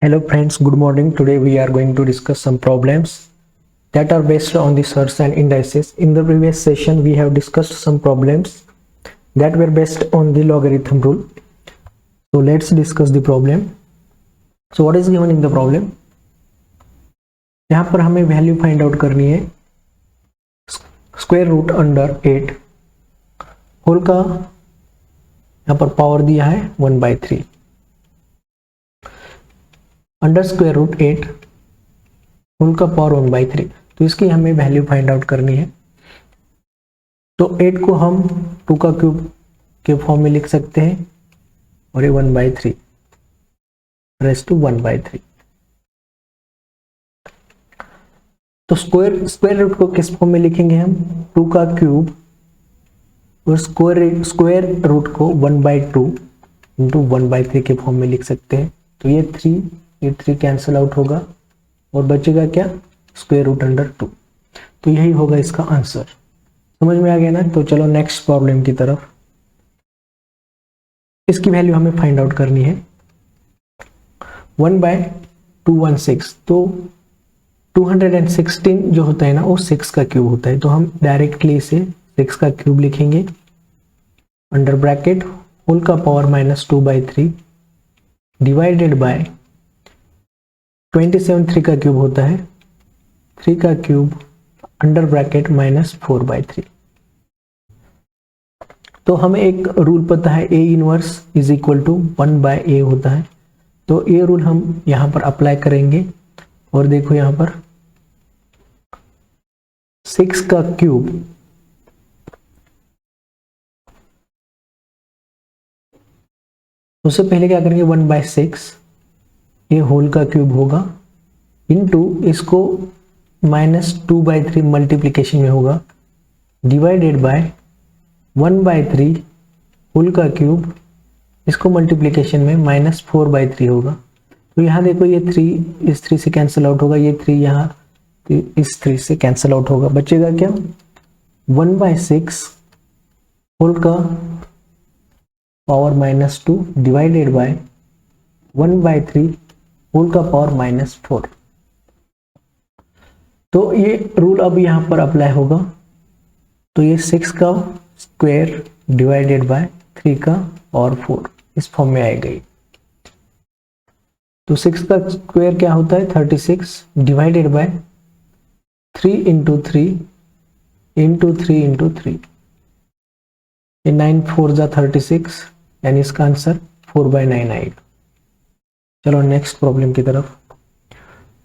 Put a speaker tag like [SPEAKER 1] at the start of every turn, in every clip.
[SPEAKER 1] Hello friends, good morning. Today we are going to discuss some problems that are based on the surds and indices. In the previous session we have discussed some problems that were based on the logarithm rule. So let's discuss the problem. So what is given in the problem? यहाँ पर हमें value find out करनी है square root under 8 whole का यहाँ पर power दिया है 1/3 अंडर स्क्वायर रूट 8 होल का पावर 1/3। तो इसकी हमें वैल्यू फाइंड आउट करनी है। तो 8 को हम 2 का क्यूब के फॉर्म में लिख सकते हैं और ये 1/3 रेज़ टू 1/3। तो स्क्वायर रूट को किस फॉर्म में लिखेंगे हम? 2 का क्यूब और स्क्वायर रूट को 1/2 इंटू 1/3 के फॉर्म में लिख सकते हैं। तो ये 3 कैंसिल आउट होगा और बचेगा क्या? Square root under 2। तो यही होगा इसका आंसर। समझ में आ गया ना? तो चलो नेक्स्ट प्रॉब्लम की तरफ। इसकी वैल्यू हमें फाइंड आउट करनी है 1/216। तो 216 जो होता है ना वो 6 का क्यूब होता है। तो हम डायरेक्टली इसे 6 का क्यूब लिखेंगे अंडर ब्रैकेट होल का पावर -2/3 डिवाइडेड बाय 27 3 का क्यूब होता है 3 का क्यूब अंडर ब्रैकेट -4/3। तो हमें एक रूल पता है A inverse is equal to 1/A होता है। तो ये रूल हम यहां पर अप्लाई करेंगे और देखो यहां पर 6 का क्यूब उससे पहले क्या करेंगे 1/6 ये होल का क्यूब होगा इनटू इसको -2/3 मल्टीप्लिकेशन में होगा डिवाइडेड बाय 1/3 होल का क्यूब इसको मल्टीप्लिकेशन में -4/3 होगा। तो यहाँ देखो ये 3 इस 3 से कैंसिल आउट होगा, ये 3 यहाँ इस 3 से कैंसिल आउट होगा। बचेगा क्या? 1/6 होल का पावर -2 डिवाइडेड बाय 1/3 होल का पावर -4। तो ये रूल अब यहां पर अप्लाई होगा। तो ये 6 का स्क्वायर डिवाइडेड बाय 3 का पावर 4 इस फॉर्म में आएगा। तो 6 का स्क्वायर क्या होता है 36 divided by 3 into 3 into 3 into 3। ये 9 4 जा 36 यानी इसका आंसर 4/9 आएगा। चलो नेक्स्ट प्रॉब्लम की तरफ।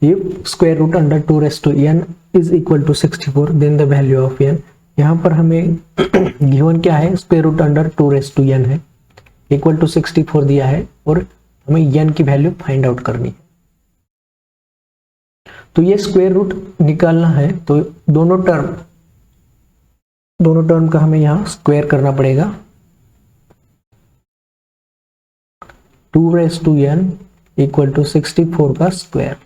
[SPEAKER 1] ये square root under 2n is equal to 64 then the value of n। यहाँ पर हमें गिवन क्या है? स्क्वायर रूट अंडर 2n है इक्वल टू 64 दिया है और हमें n की वैल्यू फाइंड आउट करनी है। तो ये स्क्वायर रूट निकालना है तो दोनों टर्म का हमें यहाँ स्क्वायर करना पड़ेगा। 2n इक्वल टू 64 का square.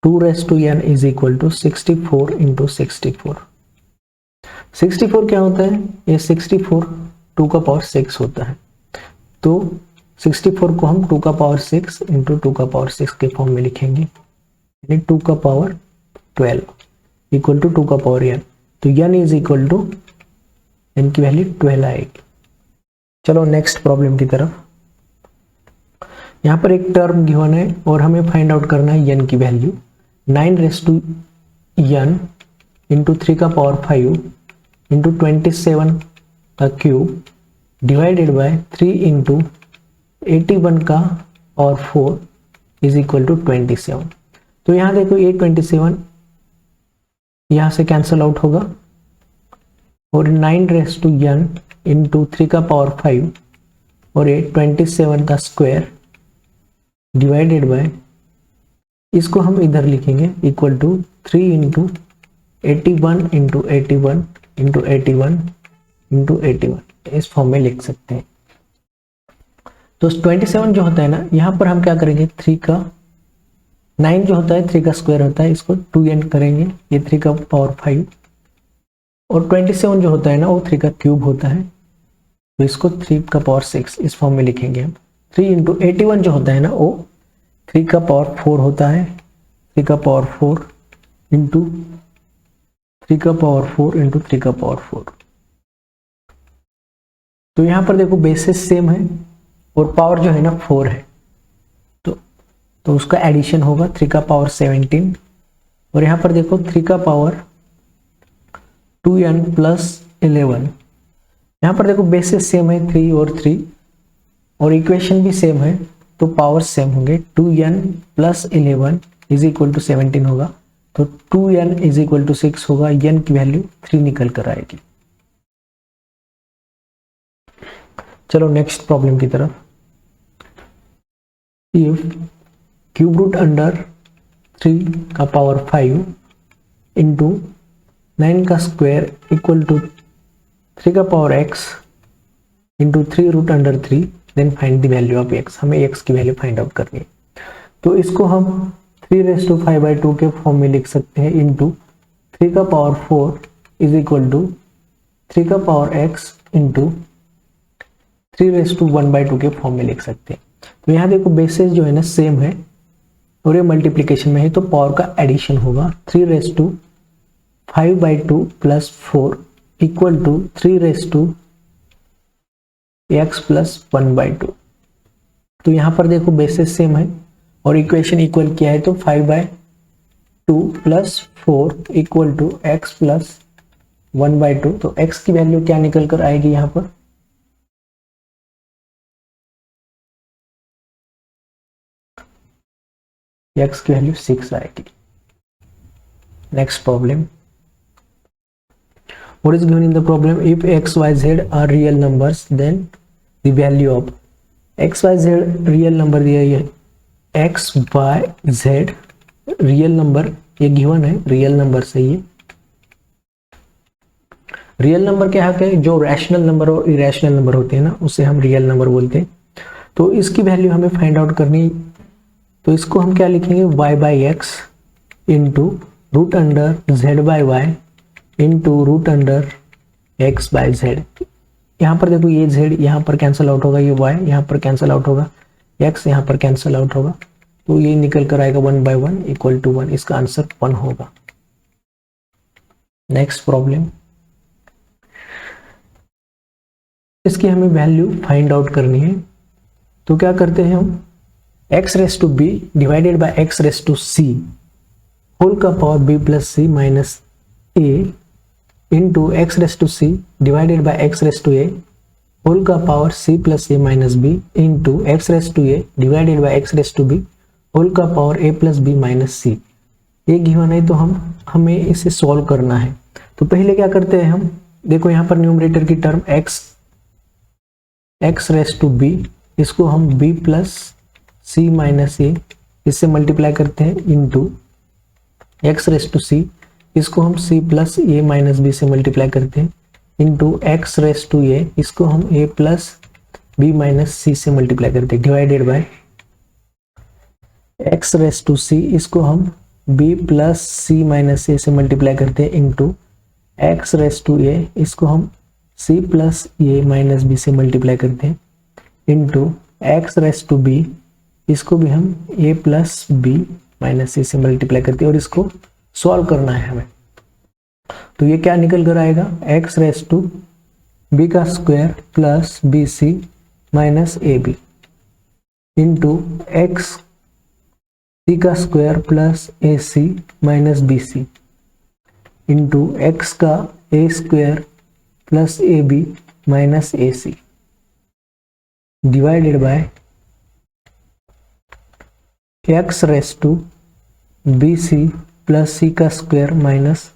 [SPEAKER 1] 2n is equal to 64 into 64। 64 क्या होता है? ये 64 2 का पावर 6 होता है। तो 64 को हम 2 का पावर 6 इंटू 2 का पावर 6 के फॉर्म में लिखेंगे यानी 2 का पावर 12 इक्वल टू 2 का पावर n। तो n is equal to n की वैल्यू 12 आएगी। चलो नेक्स्ट प्रॉब्लम की तरफ। यहाँ पर एक टर्म गिवन है और हमें फाइंड आउट करना है n की वैल्यू। 9n इंटू 3 का पावर 5 इंटू 27 का क्यूब डिवाइडेड बाय 3 इंटू 81 का पावर 4 इज इक्वल टू 27। तो यहाँ देखो ये 27 यहाँ से कैंसिल आउट होगा और 9n इंटू 3 का पावर 5 और ये 27 का स्क्वायर डिवाइडेड बाय इसको हम इधर लिखेंगे equal to 3 into 81 into 81 into 81 into 81 इस फॉर्म में लिख सकते हैं। तो 27 जो होता है ना यहाँ पर हम क्या करेंगे 3 का 9 जो होता है 3 का स्क्वायर होता है इसको 2n करेंगे ये 3 का पावर 5 और 27 जो होता है ना वो 3 का क्यूब होता है तो इसको 3 का पावर 6 इस फॉर्म में लिखेंगे हम 3 इंटू 81 जो होता है ना वो 3 का पावर 4 होता है, 3 का पावर 4 इंटू 3 का पावर 4 इंटू 3 का पावर 4। तो यहाँ पर देखो बेसिस सेम है और पावर जो है ना 4 है, तो उसका एडिशन होगा 3 का पावर 17। और यहाँ पर देखो 3 का पावर 2n प्लस 11, यहाँ पर देखो बेसिस सेम है 3 और 3 और इक्वेशन भी सेम है, तो पावर सेम होंगे। 2n plus 11 is equal to 17 होगा, तो 2n इज इक्वल टू 6 होगा, n की वैल्यू 3 निकल कर आएगी। चलो नेक्स्ट प्रॉब्लम की तरफ। इफ क्यूब रूट अंडर 3 का पावर 5 इंटू 9 का स्क्वायर इक्वल टू 3 का power x into 3 root under 3, then find the value of x। हमें x की वैल्यू फाइंड आउट करनी है, तो इसको हम 3⁵/2 के फॉर्म में लिख सकते हैं, इंटू 3 का पावर 4 इज इक्वल टू 3 का पावर x इंटू 3⁻² के फॉर्म में लिख सकते हैं। तो यहाँ देखो बेसिस जो है ना सेम है और ये मल्टीप्लीकेशन में है, तो पावर का एडिशन होगा 3⁵5/2 plus 4 equal to 3⁻x plus 1/2। तो यहाँ पर देखो बेसिस सेम है और इक्वेशन इक्वल किया है, तो 5/2 plus 4 equal to x plus 1/2। तो x की वैल्यू क्या निकल कर आएगी यहाँ पर, x की वैल्यू 6 आएगी। Next problem, what is given in the problem, if x y z are real numbers then the value of x y z real number दिया है, x y z real number ये given है, real number सही है। Real number क्या है, जो rational number और इरेशनल नंबर होते हैं ना उसे हम रियल नंबर बोलते हैं। तो इसकी वैल्यू हमें फाइंड आउट करनी, तो इसको हम क्या लिखेंगे, y/x into root under z/y into root under x/z। यहाँ पर देखो ये z यहाँ पर कैंसिल आउट होगा, ये y यहाँ पर कैंसिल आउट होगा, x यहाँ पर कैंसिल आउट होगा, तो ये निकल कर आएगा 1/1 इक्वल टू 1। इसका आंसर 1 होगा। नेक्स्ट प्रॉब्लम, इसकी हमें वैल्यू फाइंड आउट करनी है, तो क्या करते हैं हम, x⁻b divided by x⁻c whole का power b plus c minus a into x⁻c divided by x⁻a whole का power c plus a minus b into x⁻a divided by x⁻b whole का power a plus b minus c। ये given है, तो हमें इसे solve करना है। तो पहले क्या करते हैं हम, देखो यहाँ पर न्यूमरेटर की टर्म x⁻b, इसको हम b plus c minus a इससे मल्टीप्लाई करते हैं, इंटू x⁻c इसको हम c plus a minus b से मल्टीप्लाई करते हैं, इंटू x⁻a इसको हम a plus b minus c से मल्टीप्लाई करते हैं, डिवाइडेड बाय x⁻c इसको हम b plus c minus a से मल्टीप्लाई करते हैं, इंटू x⁻a इसको हम c plus a minus b से मल्टीप्लाई करते हैं, इंटू x⁻b इसको भी हम a plus b minus c से मल्टीप्लाई करते हैं, और इसको सॉल्व करना है हमें। तो ये क्या निकल कर आएगा, x⁻b का square plus bc minus ab into x c का square plus ac minus bc into x का a square plus ab minus ac divided by x⁻bc plus c का square minus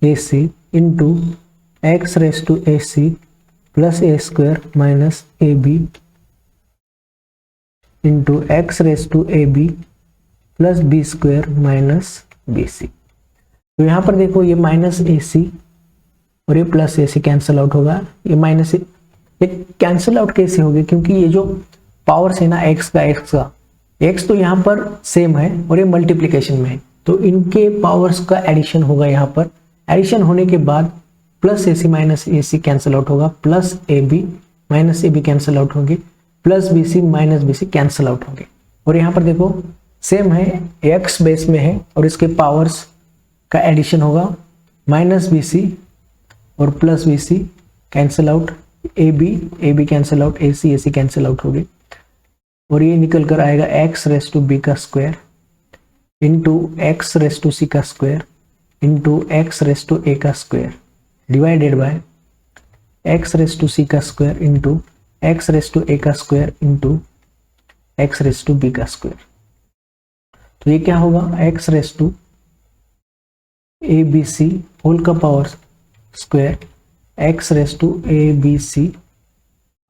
[SPEAKER 1] ac into x⁻ac plus a square minus ab into x⁻ab plus b square minus bc। तो यहाँ पर देखो ये minus ac और ये plus ac cancel out होगा, ये माइनस ये कैंसिल आउट कैसे होगी, क्योंकि ये जो पावर्स है ना x का x तो यहाँ पर सेम है और ये मल्टीप्लिकेशन में है, तो इनके पावर्स का एडिशन होगा। यहाँ पर एडिशन होने के बाद plus ac minus ac cancel out होगा, plus ab minus ab cancel out होंगे, plus b c minus b c cancel out होंगे। और यहाँ पर देखो सेम है, एक्स बेस में है और इसके पावर्स का एडिशन होगा, माइनस बी सी और plus b c cancel out, a b cancel out, a c cancel out होगी और ये निकल कर आएगा एक्स रेस टू बी का square into x raise to c का square into x raise to a का square divided by x raise to c का square into x raise to a का square into x raise to b का square. तो ये क्या होगा, x raise to a b c whole का power square x raise to a b c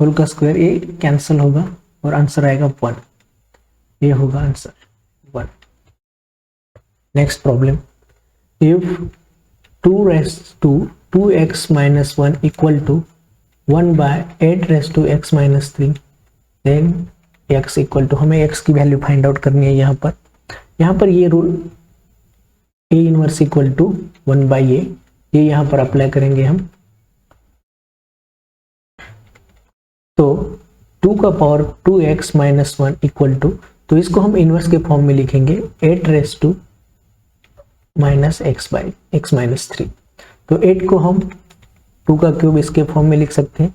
[SPEAKER 1] whole का square, ये कैंसिल होगा और आंसर आएगा 1। ये होगा answer 1। Next problem, if 2 raise to 2x minus 1 equal to 1 by 8 raised to x minus 3 then x equal to, हमें x की value find out करनी है। यहाँ पर ये rule a inverse equal to 1 by a, ये यहाँ पर अप्लाई करेंगे हम। तो 2 का power 2x minus 1 equal to, तो इसको हम इनवर्स के फॉर्म में लिखेंगे 8 raised to minus x by x minus 3। तो 8 को हम 2 का क्यूब इसके फॉर्म में लिख सकते हैं,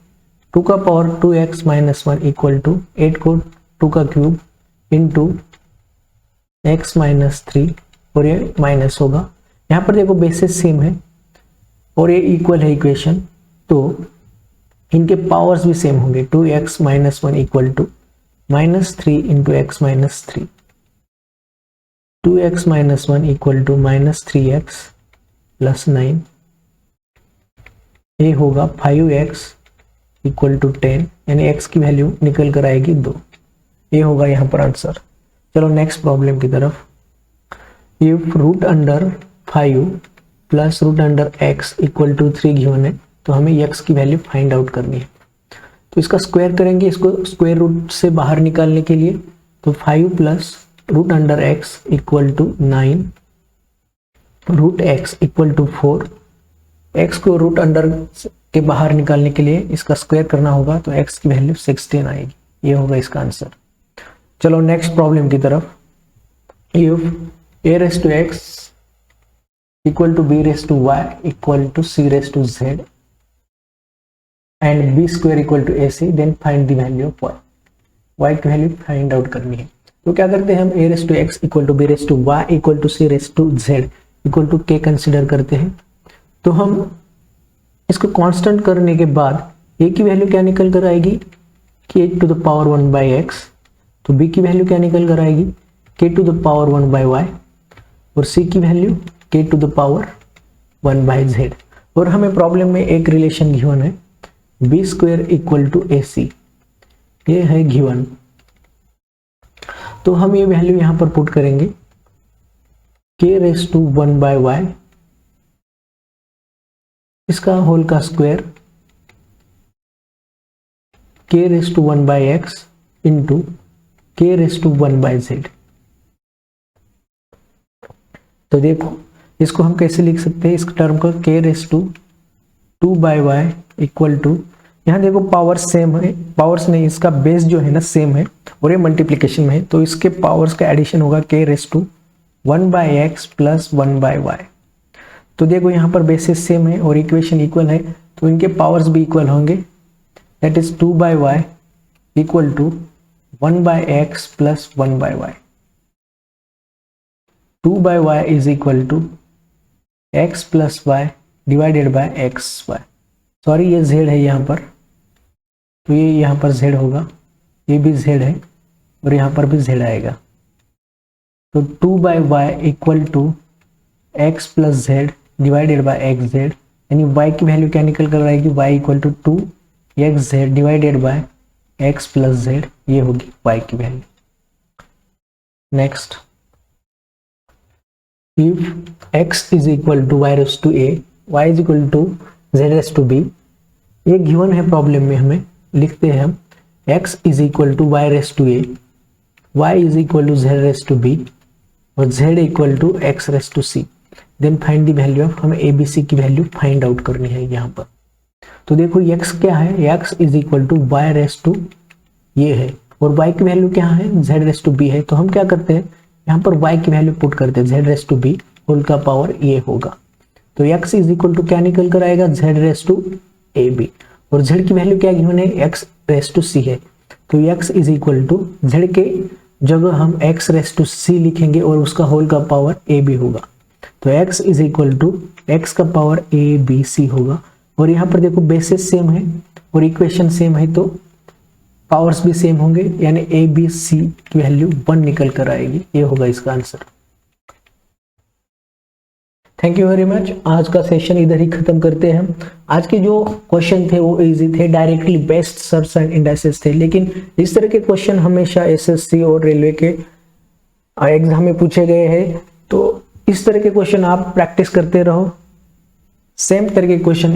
[SPEAKER 1] 2 का power 2x minus 1 equal to 8 को 2 का क्यूब इंटू x माइनस 3 और ये माइनस होगा। यहाँ पर देखो बेसिस सेम है और ये इक्वल है इक्वेशन, तो इनके पावर्स भी सेम होंगे। 2x minus 1 equal to minus 3 into x minus 3, 2x minus 1 equal to minus 3x plus 9, ये होगा 5x इक्वल टू 10, यानी x की वैल्यू निकल कर आएगी 2। ये होगा यहाँ पर आंसर। चलो नेक्स्ट प्रॉब्लम की तरफ, if root under 5 plus root under x equal to 3 given है, तो हमें x की वैल्यू फाइंड आउट करनी है। तो इसका स्क्वायर करेंगे, इसको स्क्वायर रूट से बाहर निकालने के लिए। तो 5 plus root under x equal to 9 root x equal to 4, x को रूट अंडर के बाहर निकालने के लिए इसका स्क्वायर करना होगा, तो x की वैल्यू 16 आएगी। ये होगा इसका आंसर। चलो नेक्स्ट प्रॉब्लम की तरफ, if a raise to x equal to b raise to y equal to c raise to z and b square equal to ac, then find the value of y की value find out करनी है। तो क्या करते हैं हम, a raise to x equal to b raise to y equal to c raise to z equal to k consider करते हैं। तो हम इसको कांस्टेंट करने के बाद a की वैल्यू क्या निकल कर आएगी, k to the power 1 by x, तो b की वैल्यू क्या निकल कर आएगी, k to the power 1 by y, और c की value k to the power 1 by z। और हमें प्रॉब्लम में एक रिलेशन गिवन है, b square equal to ac, ये है गिवन। तो हम ये वैल्यू यहां पर पुट करेंगे, k raise to 1 by y, इसका होल का square k raise to 1 by x into k raise to 1 by z। तो देखो इसको हम कैसे लिख सकते हैं, इस टर्म को k raise to 2 by y equal to, यहाँ देखो पावर सेम है, पावर्स नहीं, इसका बेस जो है ना सेम है और ये मल्टीप्लीकेशन में है, तो इसके पावर्स का एडिशन होगा k raise to 1 by x plus 1 by y. तो देखो यहाँ पर बेसिस सेम है और इक्वेशन इक्वल है, तो इनके पावर्स भी इक्वल होंगे, that is 2 by y equal to 1 by x plus 1 by y. 2 by y is equal to x plus y divided by x y. Sorry ये z है यहाँ पर, तो ये यहाँ पर z होगा, ये भी z है और यहाँ पर भी z आएगा। तो 2 by y equal to x plus z divided by x z, यानी y की वैल्यू क्या निकल कर आएगी, y equal to 2 x z divided by x plus z, ये होगी y की वैल्यू। Next, if x is equal to y raise to a, y is equal to z raise to b, ये गिवन है प्रॉब्लम में, हमें लिखते हैं हम x is equal to y raise to a, y is equal to z raise to b और z equal to x raise to c, then find the value of, हमें a b c की value find out करनी है यहाँ पर। तो देखो x क्या है, x is equal to y raise to ये है और y की वैल्यू क्या है, z रेस टू b है। तो हम क्या करते हैं, यहाँ पर y की वैल्यू पुट करते हैं, z raise to b whole का पावर ये होगा। तो x इज इक्वल टू क्या निकल कर आएगा, z रेस टू ab, और z की वैल्यू क्या गिवन है, x रेस टू c है। तो x is equal to z के जगह हम x रेस टू c लिखेंगे और उसका होल का पावर ab होगा। तो x is equal to x का पावर abc होगा। और यहाँ पर देखो बेसिस सेम है और इक्वेशन सेम है तो पावर्स भी सेम होंगे, यानी ए बी सी की वैल्यू 1 निकल कर आएगी। ये होगा इसका answer. Thank you very much. आज का सेशन इधर ही खत्म करते हैं। आज के जो क्वेश्चन थे वो इजी थे, directly based search and indices थे, लेकिन इस तरह के क्वेश्चन हमेशा एसएससी और रेलवे के एग्जाम में पूछे गए हैं। तो इस तरह के क्वेश्चन आप प्रैक्टिस करते रहो, सेम तरह के क्वेश्चन